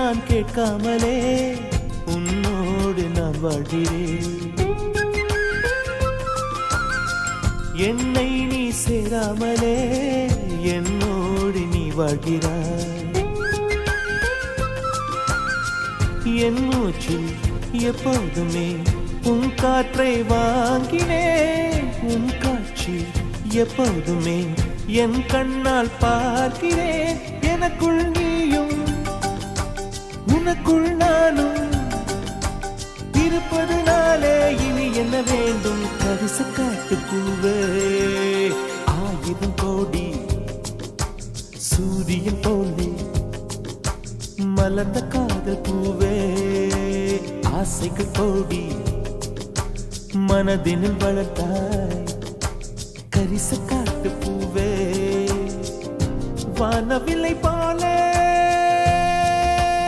நான் கேட்காமலே உன்னோடு நான் வாழ்கிறேன். என்னை நீ சேராமலே என்னோடு நீ வாழ்கிறாய். என் மூச்சில் எப்போதுமே உன் காற்றை வாங்கினேன். உன் காட்சி எப்போதுமே என் கண்ணால் பார்க்கிறேன். எனக்குள் நீயும் உனக்குள் நானும் இருப்பதனாலே இனி என்ன வேண்டும்? கரிச காட்டு பூவே, 1000 கோடி சூரியன் போலே மலர்ந்த காதல் பூவே, ஆசைகள் கோடி மனதினில் வளர்த்தாய். கரிச காட்டு பூவே, வானவில்லை போலே